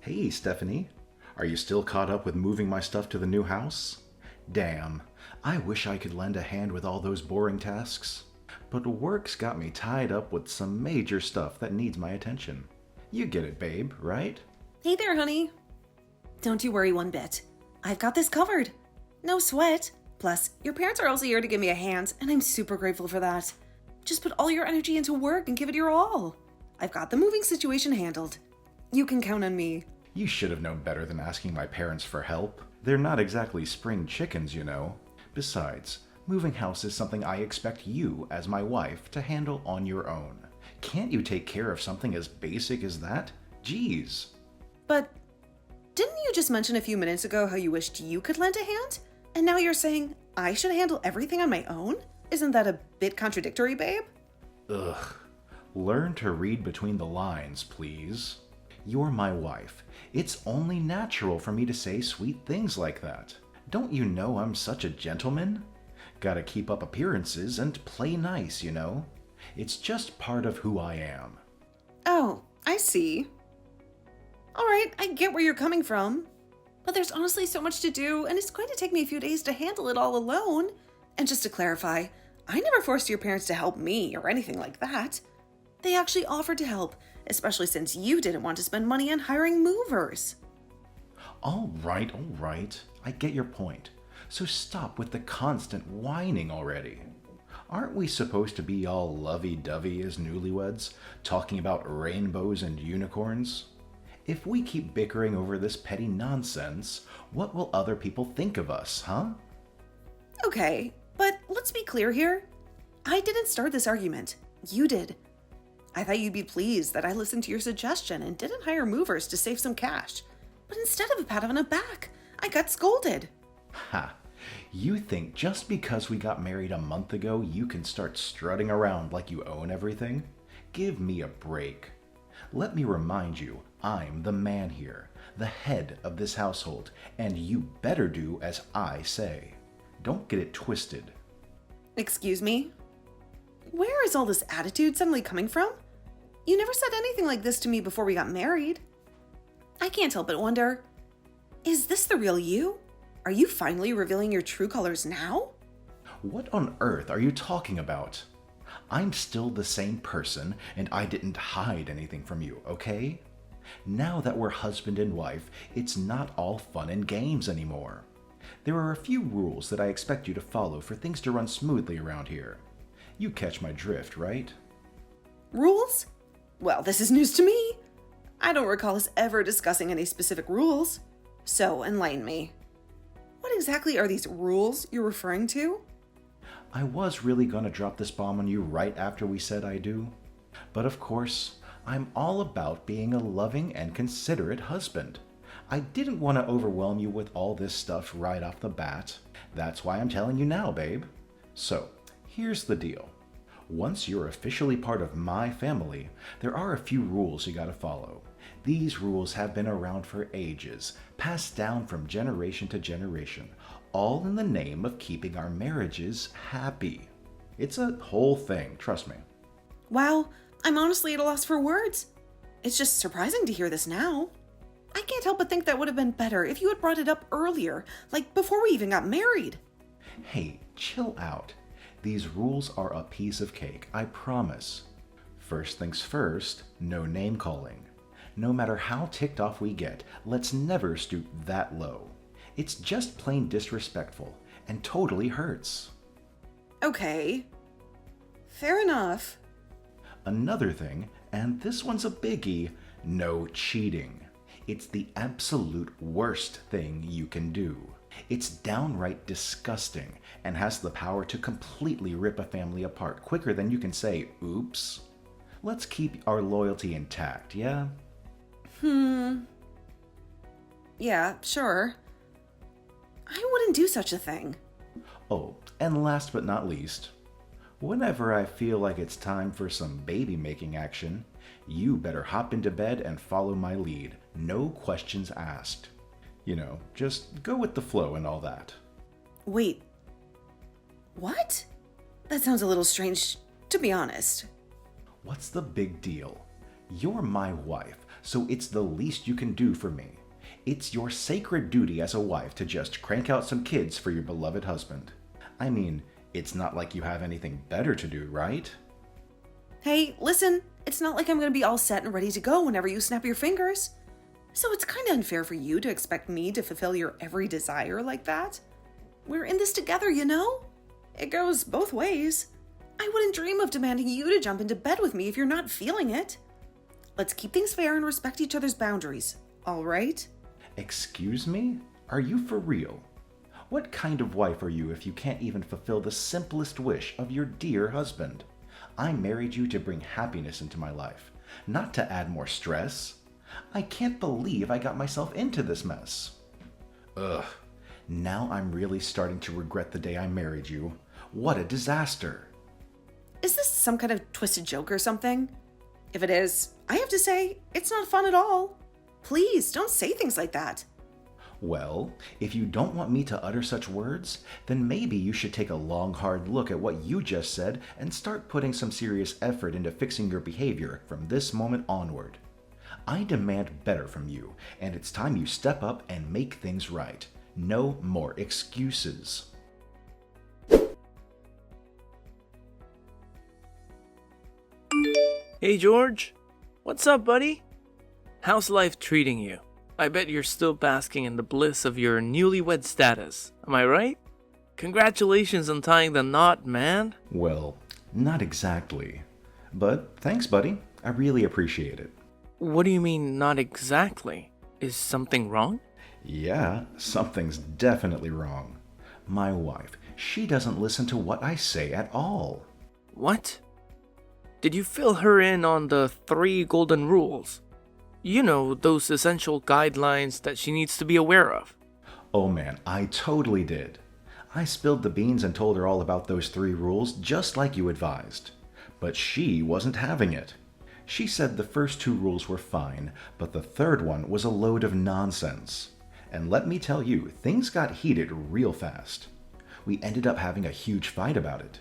Hey, Stephanie. Are you still caught up with moving my stuff to the new house? Damn, I wish I could lend a hand with all those boring tasks. But work's got me tied up with some major stuff that needs my attention. You get it, babe, right? Hey there, honey. Don't you worry one bit. I've got this covered. No sweat. Plus, your parents are also here to give me a hand, and I'm super grateful for that. Just put all your energy into work and give it your all. I've got the moving situation handled. You can count on me. You should have known better than asking my parents for help. They're not exactly spring chickens, you know. Besides, moving house is something I expect you, as my wife, to handle on your own. Can't you take care of something as basic as that? Jeez. But didn't you just mention a few minutes ago how you wished you could lend a hand? And now you're saying I should handle everything on my own? Isn't that a bit contradictory, babe? Ugh. Learn to read between the lines, please. You're my wife. It's only natural for me to say sweet things like that. Don't you know I'm such a gentleman? Gotta keep up appearances and play nice, you know? It's just part of who I am. Oh, I see. All right, I get where you're coming from. But there's honestly so much to do, and it's going to take me a few days to handle it all alone. And just to clarify, I never forced your parents to help me or anything like that. They actually offered to help, especially since you didn't want to spend money on hiring movers. All right. I get your point. So stop with the constant whining already. Aren't we supposed to be all lovey-dovey as newlyweds, talking about rainbows and unicorns? If we keep bickering over this petty nonsense, what will other people think of us, huh? Okay, but let's be clear here. I didn't start this argument. You did. I thought you'd be pleased that I listened to your suggestion and didn't hire movers to save some cash. But instead of a pat on the back, I got scolded. Ha! You think just because we got married a month ago, you can start strutting around like you own everything? Give me a break. Let me remind you, I'm the man here, the head of this household, and you better do as I say. Don't get it twisted. Excuse me? Where is all this attitude suddenly coming from? You never said anything like this to me before we got married. I can't help but wonder, is this the real you? Are you finally revealing your true colors now? What on earth are you talking about? I'm still the same person, and I didn't hide anything from you, okay? Now that we're husband and wife, it's not all fun and games anymore. There are a few rules that I expect you to follow for things to run smoothly around here. You catch my drift, right? Rules? Well, this is news to me. I don't recall us ever discussing any specific rules. So, enlighten me. What exactly are these rules you're referring to? I was really gonna drop this bomb on you right after we said I do. But of course, I'm all about being a loving and considerate husband. I didn't want to overwhelm you with all this stuff right off the bat. That's why I'm telling you now, babe. So, here's the deal. Once you're officially part of my family, there are a few rules you gotta follow. These rules have been around for ages, passed down from generation to generation, all in the name of keeping our marriages happy. It's a whole thing, trust me. Wow, I'm honestly at a loss for words. It's just surprising to hear this now. I can't help but think that would have been better if you had brought it up earlier, like before we even got married. Hey, chill out. These rules are a piece of cake, I promise. First things first, no name calling. No matter how ticked off we get, let's never stoop that low. It's just plain disrespectful and totally hurts. Okay. Fair enough. Another thing, and this one's a biggie, no cheating. It's the absolute worst thing you can do. It's downright disgusting and has the power to completely rip a family apart quicker than you can say, oops. Let's keep our loyalty intact, yeah? Yeah, sure. I wouldn't do such a thing. Oh, and last but not least, whenever I feel like it's time for some baby-making action, you better hop into bed and follow my lead. No questions asked. You know, just go with the flow and all that. Wait. What? That sounds a little strange, to be honest. What's the big deal? You're my wife, so it's the least you can do for me. It's your sacred duty as a wife to just crank out some kids for your beloved husband. I mean, it's not like you have anything better to do, right? Hey, listen, it's not like I'm going to be all set and ready to go whenever you snap your fingers. So it's kind of unfair for you to expect me to fulfill your every desire like that. We're in this together, you know? It goes both ways. I wouldn't dream of demanding you to jump into bed with me if you're not feeling it. Let's keep things fair and respect each other's boundaries, all right? Excuse me? Are you for real? What kind of wife are you if you can't even fulfill the simplest wish of your dear husband? I married you to bring happiness into my life, not to add more stress. I can't believe I got myself into this mess. Ugh, now I'm really starting to regret the day I married you. What a disaster. Is this some kind of twisted joke or something? If it is, I have to say, it's not fun at all. Please, don't say things like that. Well, if you don't want me to utter such words, then maybe you should take a long, hard look at what you just said and start putting some serious effort into fixing your behavior from this moment onward. I demand better from you, and it's time you step up and make things right. No more excuses. Hey George, what's up, buddy? How's life treating you? I bet you're still basking in the bliss of your newlywed status, am I right? Congratulations on tying the knot, man. Well, not exactly. But thanks, buddy. I really appreciate it. What do you mean, not exactly? Is something wrong? Yeah, something's definitely wrong. My wife, she doesn't listen to what I say at all. What? Did you fill her in on the 3 golden rules? You know, those essential guidelines that she needs to be aware of. Oh man, I totally did. I spilled the beans and told her all about those 3 rules just like you advised. But she wasn't having it. She said the first 2 rules were fine, but the 3rd one was a load of nonsense. And let me tell you, things got heated real fast. We ended up having a huge fight about it.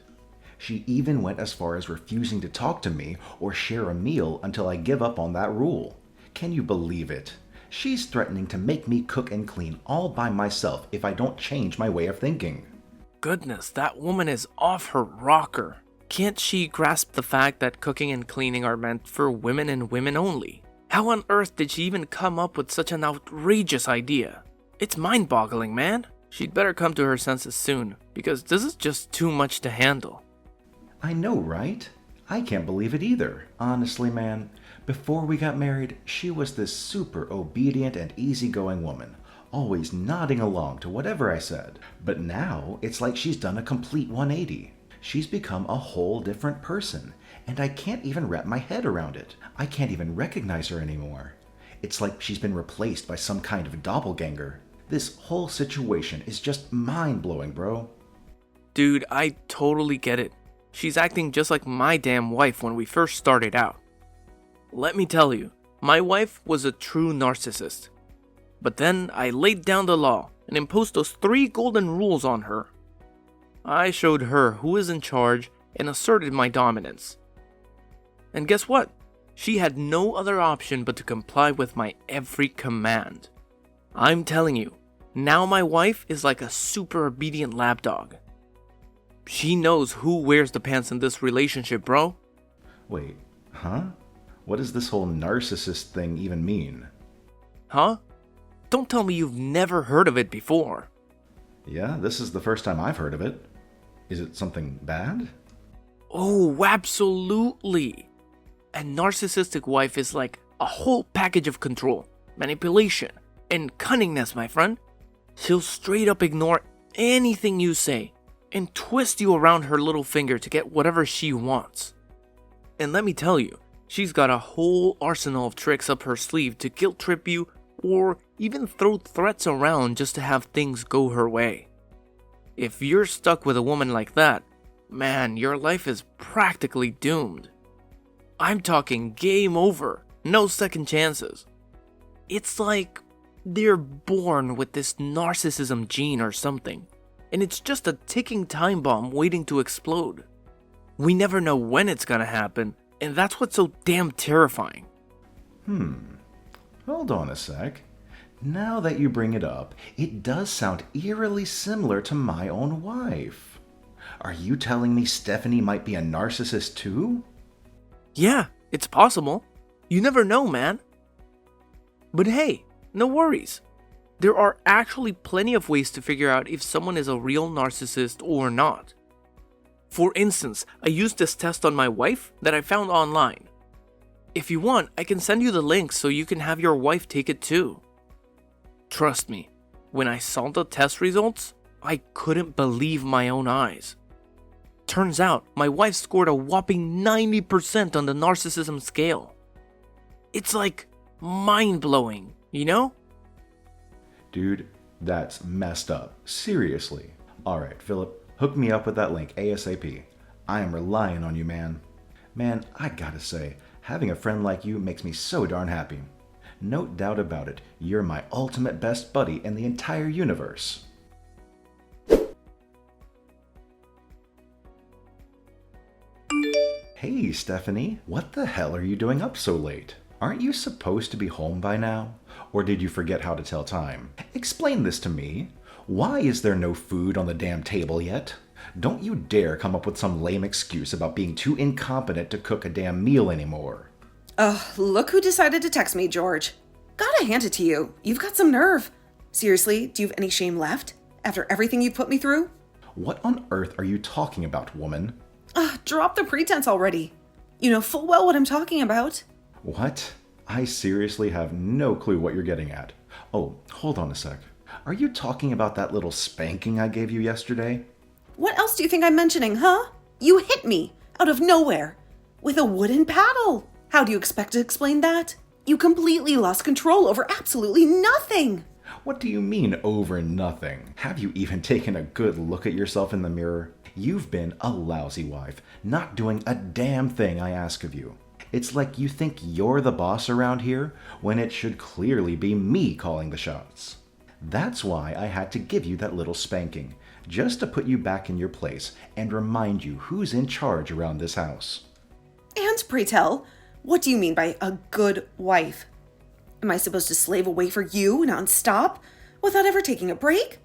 She even went as far as refusing to talk to me or share a meal until I give up on that rule. Can you believe it? She's threatening to make me cook and clean all by myself if I don't change my way of thinking. Goodness, that woman is off her rocker. Can't she grasp the fact that cooking and cleaning are meant for women and women only? How on earth did she even come up with such an outrageous idea? It's mind-boggling, man. She'd better come to her senses soon, because this is just too much to handle. I know, right? I can't believe it either. Honestly, man, before we got married, she was this super obedient and easygoing woman, always nodding along to whatever I said. But now, it's like she's done a complete 180. She's become a whole different person, and I can't even wrap my head around it. I can't even recognize her anymore. It's like she's been replaced by some kind of doppelganger. This whole situation is just mind-blowing, bro. Dude, I totally get it. She's acting just like my damn wife when we first started out. Let me tell you, my wife was a true narcissist. But then I laid down the law and imposed those 3 golden rules on her. I showed her who is in charge and asserted my dominance. And guess what? She had no other option but to comply with my every command. I'm telling you, now my wife is like a super obedient lapdog. She knows who wears the pants in this relationship, bro. Wait, huh? What does this whole narcissist thing even mean? Huh? Don't tell me you've never heard of it before. Yeah, this is the first time I've heard of it. Is it something bad? Oh, absolutely. A narcissistic wife is like a whole package of control, manipulation, and cunningness, my friend. She'll straight up ignore anything you say and twist you around her little finger to get whatever she wants. And let me tell you, she's got a whole arsenal of tricks up her sleeve to guilt trip you or even throw threats around just to have things go her way. If you're stuck with a woman like that, man, your life is practically doomed. I'm talking game over, no second chances. It's like they're born with this narcissism gene or something, and it's just a ticking time bomb waiting to explode. We never know when it's gonna happen, and that's what's so damn terrifying. Hold on a sec. Now that you bring it up, it does sound eerily similar to my own wife. Are you telling me Stephanie might be a narcissist too? Yeah, it's possible. You never know, man. But hey, no worries. There are actually plenty of ways to figure out if someone is a real narcissist or not. For instance, I used this test on my wife that I found online. If you want, I can send you the link so you can have your wife take it too. Trust me, when I saw the test results, I couldn't believe my own eyes. Turns out, my wife scored a whopping 90% on the narcissism scale. It's like mind-blowing, you know? Dude, that's messed up. Seriously. Alright, Philip, hook me up with that link ASAP. I am relying on you, man. Man, I gotta say, having a friend like you makes me so darn happy. No doubt about it, you're my ultimate best buddy in the entire universe. Hey, Stephanie, what the hell are you doing up so late? Aren't you supposed to be home by now? Or did you forget how to tell time? Explain this to me. Why is there no food on the damn table yet? Don't you dare come up with some lame excuse about being too incompetent to cook a damn meal anymore. Look who decided to text me, George. Gotta hand it to you. You've got some nerve. Seriously, do you have any shame left? After everything you've put me through? What on earth are you talking about, woman? Drop the pretense already. You know full well what I'm talking about. What? I seriously have no clue what you're getting at. Oh, hold on a sec. Are you talking about that little spanking I gave you yesterday? What else do you think I'm mentioning, huh? You hit me, out of nowhere, with a wooden paddle. How do you expect to explain that? You completely lost control over absolutely nothing. What do you mean, over nothing? Have you even taken a good look at yourself in the mirror? You've been a lousy wife, not doing a damn thing I ask of you. It's like you think you're the boss around here, when it should clearly be me calling the shots. That's why I had to give you that little spanking, just to put you back in your place and remind you who's in charge around this house. And pray tell, what do you mean by a good wife? Am I supposed to slave away for you nonstop, without ever taking a break?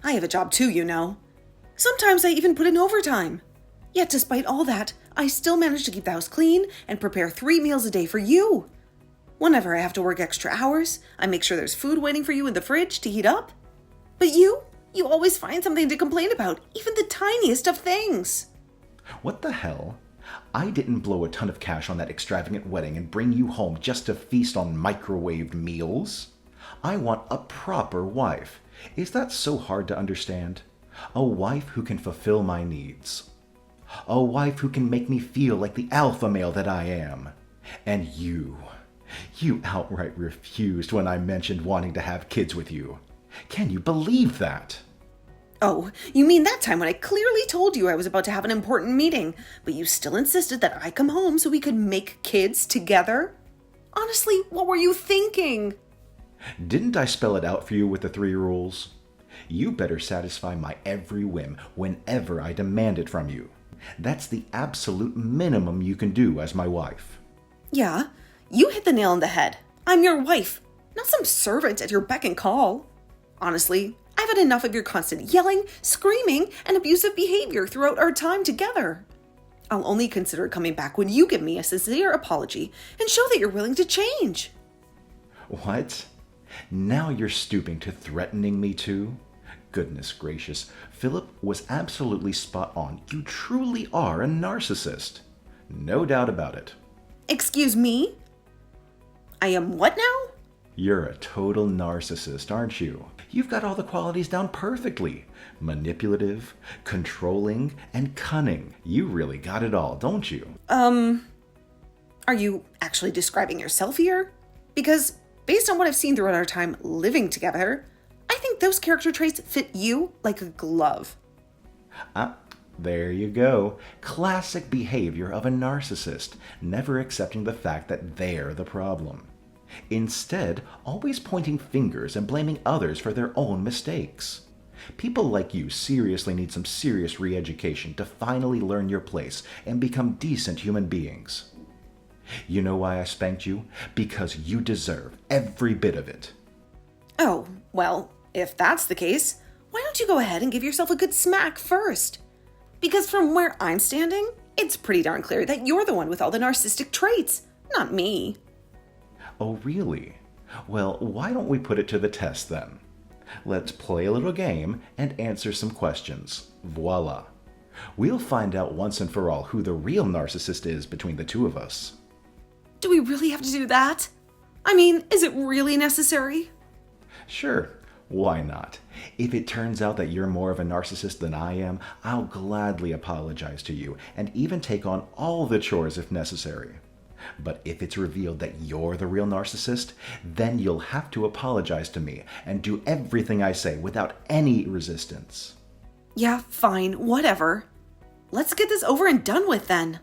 I have a job too, you know. Sometimes I even put in overtime. Yet despite all that, I still manage to keep the house clean and prepare 3 meals a day for you. Whenever I have to work extra hours, I make sure there's food waiting for you in the fridge to heat up. But you always find something to complain about, even the tiniest of things. What the hell? I didn't blow a ton of cash on that extravagant wedding and bring you home just to feast on microwaved meals. I want a proper wife. Is that so hard to understand? A wife who can fulfill my needs. A wife who can make me feel like the alpha male that I am. And you outright refused when I mentioned wanting to have kids with you. Can you believe that? Oh, you mean that time when I clearly told you I was about to have an important meeting, but you still insisted that I come home so we could make kids together? Honestly, what were you thinking? Didn't I spell it out for you with the 3 rules? You better satisfy my every whim whenever I demand it from you. That's the absolute minimum you can do as my wife. Yeah, you hit the nail on the head. I'm your wife, not some servant at your beck and call. Honestly, I've had enough of your constant yelling, screaming, and abusive behavior throughout our time together. I'll only consider coming back when you give me a sincere apology and show that you're willing to change. What? Now you're stooping to threatening me too? Goodness gracious, Philip was absolutely spot on. You truly are a narcissist. No doubt about it. Excuse me? I am what now? You're a total narcissist, aren't you? You've got all the qualities down perfectly. Manipulative, controlling, and cunning. You really got it all, don't you? Are you actually describing yourself here? Because based on what I've seen throughout our time living together, I think those character traits fit you like a glove. There you go. Classic behavior of a narcissist, never accepting the fact that they're the problem. Instead, always pointing fingers and blaming others for their own mistakes. People like you seriously need some serious re-education to finally learn your place and become decent human beings. You know why I spanked you? Because you deserve every bit of it. Oh, well, if that's the case, why don't you go ahead and give yourself a good smack first? Because from where I'm standing, it's pretty darn clear that you're the one with all the narcissistic traits, not me. Oh, really? Well, why don't we put it to the test then? Let's play a little game and answer some questions. Voila. We'll find out once and for all who the real narcissist is between the two of us. Do we really have to do that? I mean, is it really necessary? Sure, why not? If it turns out that you're more of a narcissist than I am, I'll gladly apologize to you and even take on all the chores if necessary. But if it's revealed that you're the real narcissist, then you'll have to apologize to me and do everything I say without any resistance. Yeah, fine, whatever. Let's get this over and done with then.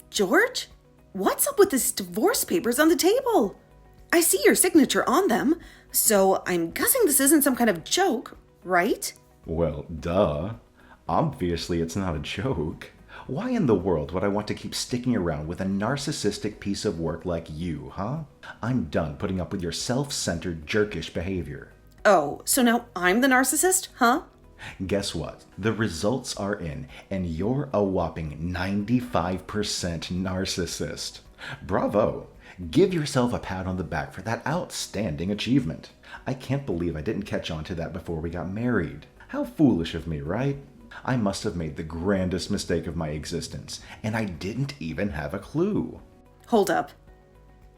George? What's up with this divorce papers on the table? I see your signature on them, so I'm guessing this isn't some kind of joke, right? Well, duh. Obviously it's not a joke. Why in the world would I want to keep sticking around with a narcissistic piece of work like you, huh? I'm done putting up with your self-centered, jerkish behavior. Oh, so now I'm the narcissist, huh? Guess what? The results are in, and you're a whopping 95% narcissist. Bravo! Give yourself a pat on the back for that outstanding achievement. I can't believe I didn't catch on to that before we got married. How foolish of me, right? I must have made the grandest mistake of my existence, and I didn't even have a clue. Hold up.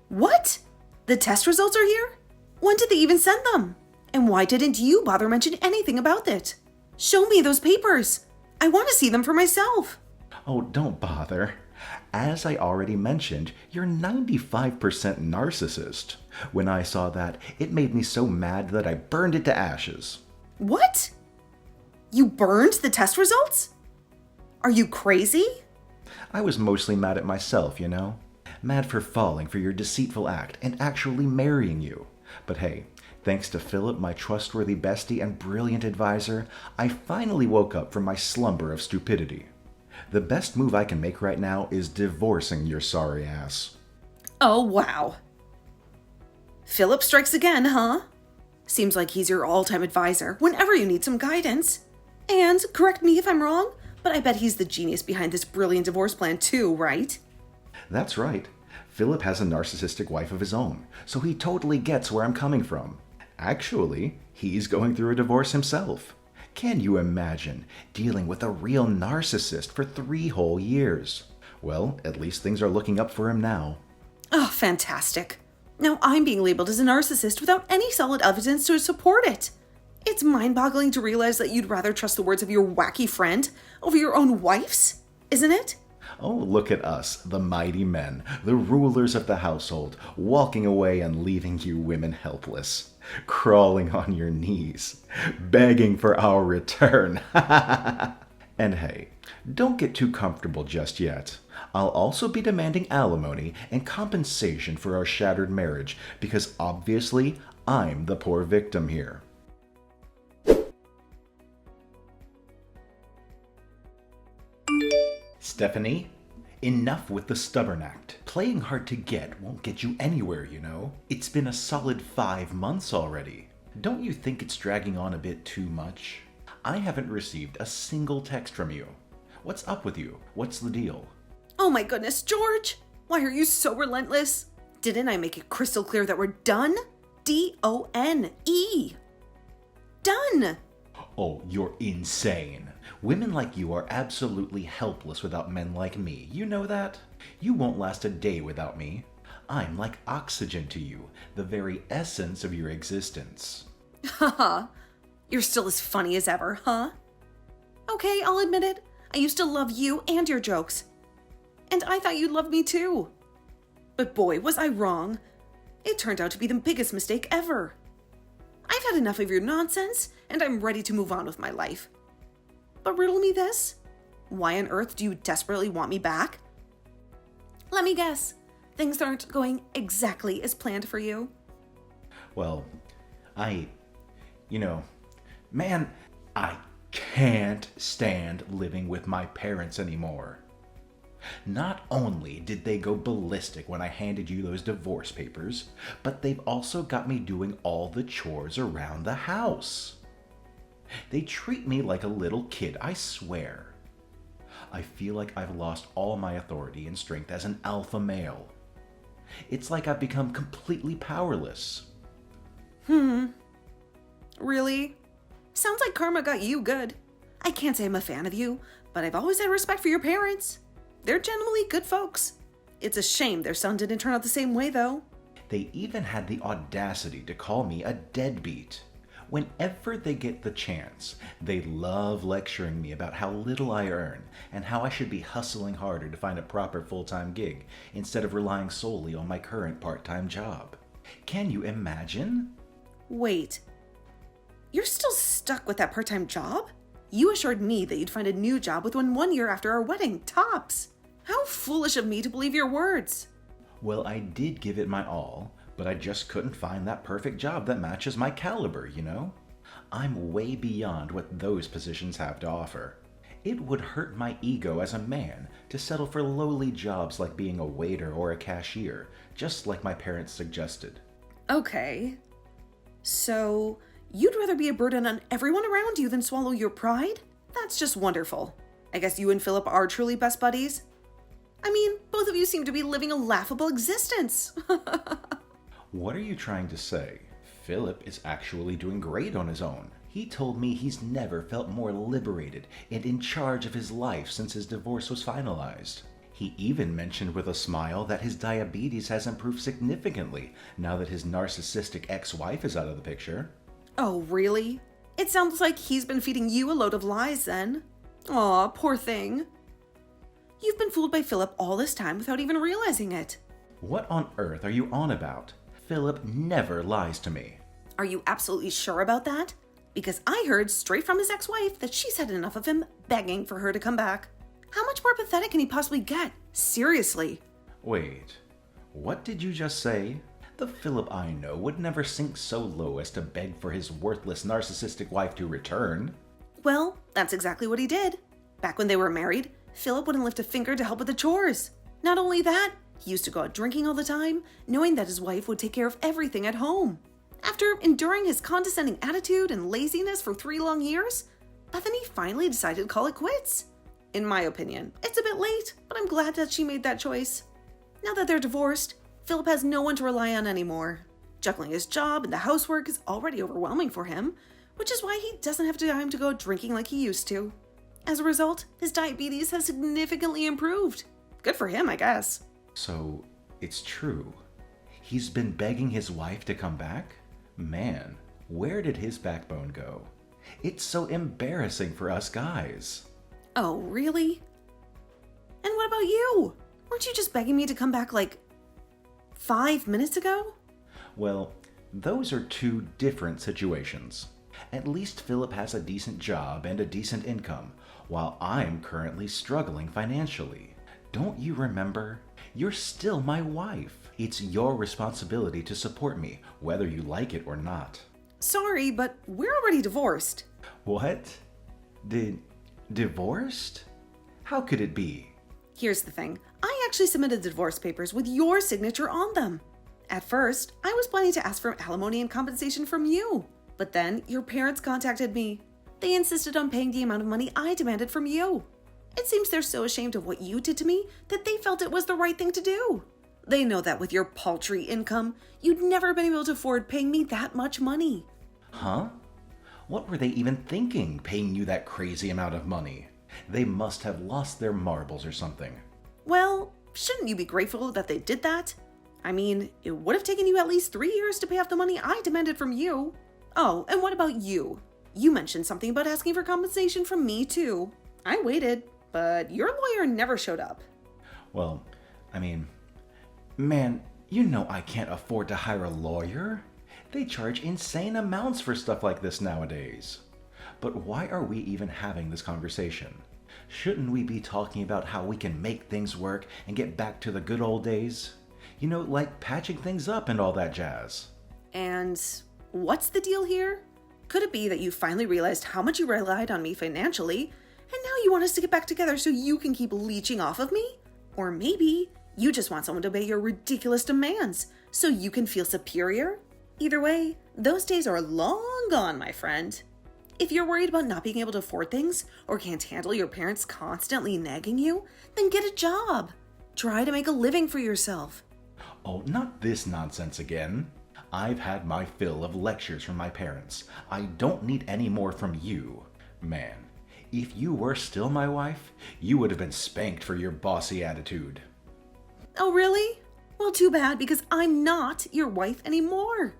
What? The test results are here? When did they even send them? And why didn't you bother mention anything about it? Show me those papers. I want to see them for myself. Oh, don't bother. As I already mentioned, you're 95% narcissist. When I saw that, it made me so mad that I burned it to ashes. What? You burned the test results? Are you crazy? I was mostly mad at myself, you know? Mad for falling for your deceitful act and actually marrying you. But hey, thanks to Philip, my trustworthy bestie and brilliant advisor, I finally woke up from my slumber of stupidity. The best move I can make right now is divorcing your sorry ass. Oh, wow. Philip strikes again, huh? Seems like he's your all-time advisor whenever you need some guidance. And, correct me if I'm wrong, but I bet he's the genius behind this brilliant divorce plan too, right? That's right. Philip has a narcissistic wife of his own, so he totally gets where I'm coming from. Actually, he's going through a divorce himself. Can you imagine dealing with a real narcissist for 3 whole years? Well, at least things are looking up for him now. Oh, fantastic. Now I'm being labeled as a narcissist without any solid evidence to support it. It's mind-boggling to realize that you'd rather trust the words of your wacky friend over your own wife's, isn't it? Oh, look at us, the mighty men, the rulers of the household, walking away and leaving you women helpless, crawling on your knees, begging for our return. And hey, don't get too comfortable just yet. I'll also be demanding alimony and compensation for our shattered marriage, because obviously I'm the poor victim here. Stephanie, enough with the stubborn act. Playing hard to get won't get you anywhere, you know. It's been a solid 5 months already. Don't you think it's dragging on a bit too much? I haven't received a single text from you. What's up with you? What's the deal? Oh my goodness, George! Why are you so relentless? Didn't I make it crystal clear that we're done? D-O-N-E. Done! Oh, you're insane. Women like you are absolutely helpless without men like me. You know that? You won't last a day without me. I'm like oxygen to you, the very essence of your existence. Haha. You're still as funny as ever, huh? Okay, I'll admit it. I used to love you and your jokes. And I thought you loved me too. But boy, was I wrong. It turned out to be the biggest mistake ever. I've had enough of your nonsense, and I'm ready to move on with my life. But riddle me this. Why on earth do you desperately want me back? Let me guess. Things aren't going exactly as planned for you. Well, man, I can't stand living with my parents anymore. Not only did they go ballistic when I handed you those divorce papers, but they've also got me doing all the chores around the house. They treat me like a little kid, I swear. I feel like I've lost all my authority and strength as an alpha male. It's like I've become completely powerless. Really? Sounds like karma got you good. I can't say I'm a fan of you, but I've always had respect for your parents. They're generally good folks. It's a shame their son didn't turn out the same way, though. They even had the audacity to call me a deadbeat. Whenever they get the chance, they love lecturing me about how little I earn and how I should be hustling harder to find a proper full-time gig instead of relying solely on my current part-time job. Can you imagine? Wait. You're still stuck with that part-time job? You assured me that you'd find a new job within 1 year after our wedding, tops. How foolish of me to believe your words. Well, I did give it my all, but I just couldn't find that perfect job that matches my caliber, you know? I'm way beyond what those positions have to offer. It would hurt my ego as a man to settle for lowly jobs like being a waiter or a cashier, just like my parents suggested. Okay. So, you'd rather be a burden on everyone around you than swallow your pride? That's just wonderful. I guess you and Philip are truly best buddies? I mean, both of you seem to be living a laughable existence. What are you trying to say? Philip is actually doing great on his own. He told me he's never felt more liberated and in charge of his life since his divorce was finalized. He even mentioned with a smile that his diabetes has improved significantly now that his narcissistic ex-wife is out of the picture. Oh, really? It sounds like he's been feeding you a load of lies then. Aw, poor thing. You've been fooled by Philip all this time without even realizing it. What on earth are you on about? Philip never lies to me. Are you absolutely sure about that? Because I heard straight from his ex-wife that she's had enough of him begging for her to come back. How much more pathetic can he possibly get? Seriously. Wait, what did you just say? The Philip I know would never sink so low as to beg for his worthless narcissistic wife to return. Well, that's exactly what he did. Back when they were married, Philip wouldn't lift a finger to help with the chores. Not only that, he used to go out drinking all the time, knowing that his wife would take care of everything at home. After enduring his condescending attitude and laziness for 3 long years, Bethany finally decided to call it quits. In my opinion, it's a bit late, but I'm glad that she made that choice. Now that they're divorced, Philip has no one to rely on anymore. Juggling his job and the housework is already overwhelming for him, which is why he doesn't have time to go drinking like he used to. As a result, his diabetes has significantly improved. Good for him, I guess. So, it's true. He's been begging his wife to come back? Man, where did his backbone go? It's so embarrassing for us guys. Oh, really? And what about you? Weren't you just begging me to come back like 5 minutes ago? Well, those are 2 different situations. At least Philip has a decent job and a decent income, while I'm currently struggling financially. Don't you remember? You're still my wife. It's your responsibility to support me, whether you like it or not. Sorry, but we're already divorced. What? Divorced? How could it be? Here's the thing. I actually submitted the divorce papers with your signature on them. At first, I was planning to ask for alimony and compensation from you. But then your parents contacted me. They insisted on paying the amount of money I demanded from you. It seems they're so ashamed of what you did to me that they felt it was the right thing to do. They know that with your paltry income, you'd never been able to afford paying me that much money. Huh? What were they even thinking, paying you that crazy amount of money? They must have lost their marbles or something. Well, shouldn't you be grateful that they did that? I mean, it would have taken you at least 3 years to pay off the money I demanded from you. Oh, and what about you? You mentioned something about asking for compensation from me too. I waited, but your lawyer never showed up. Well, I mean, man, you know I can't afford to hire a lawyer. They charge insane amounts for stuff like this nowadays. But why are we even having this conversation? Shouldn't we be talking about how we can make things work and get back to the good old days? You know, like patching things up and all that jazz. And what's the deal here? Could it be that you finally realized how much you relied on me financially, and now you want us to get back together so you can keep leeching off of me? Or maybe you just want someone to obey your ridiculous demands so you can feel superior? Either way, those days are long gone, my friend. If you're worried about not being able to afford things or can't handle your parents constantly nagging you, then get a job. Try to make a living for yourself. Oh, not this nonsense again. I've had my fill of lectures from my parents. I don't need any more from you. Man, if you were still my wife, you would have been spanked for your bossy attitude. Oh, really? Well, too bad, because I'm not your wife anymore.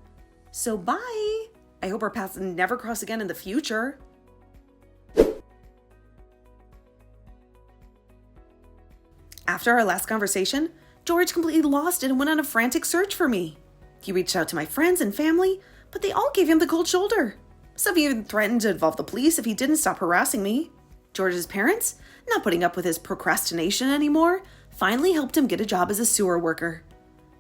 So bye. I hope our paths never cross again in the future. After our last conversation, George completely lost it and went on a frantic search for me. He reached out to my friends and family, but they all gave him the cold shoulder. Some even threatened to involve the police if he didn't stop harassing me. George's parents, not putting up with his procrastination anymore, finally helped him get a job as a sewer worker.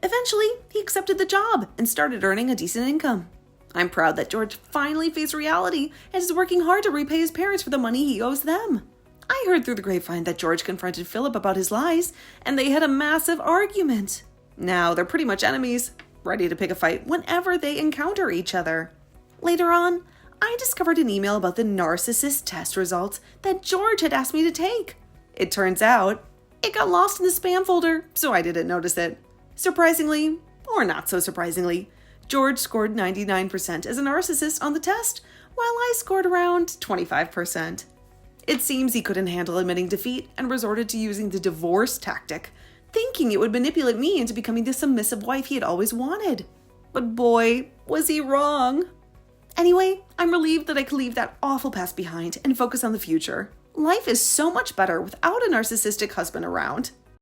Eventually, he accepted the job and started earning a decent income. I'm proud that George finally faced reality and is working hard to repay his parents for the money he owes them. I heard through the grapevine that George confronted Philip about his lies, and they had a massive argument. Now they're pretty much enemies, ready to pick a fight whenever they encounter each other. Later on, I discovered an email about the narcissist test results that George had asked me to take. It turns out, it got lost in the spam folder, so I didn't notice it. Surprisingly, or not so surprisingly, George scored 99% as a narcissist on the test, while I scored around 25%. It seems he couldn't handle admitting defeat and resorted to using the divorce tactic, thinking it would manipulate me into becoming the submissive wife he had always wanted. But boy, was he wrong. Anyway, I'm relieved that I could leave that awful past behind and focus on the future. Life is so much better without a narcissistic husband around.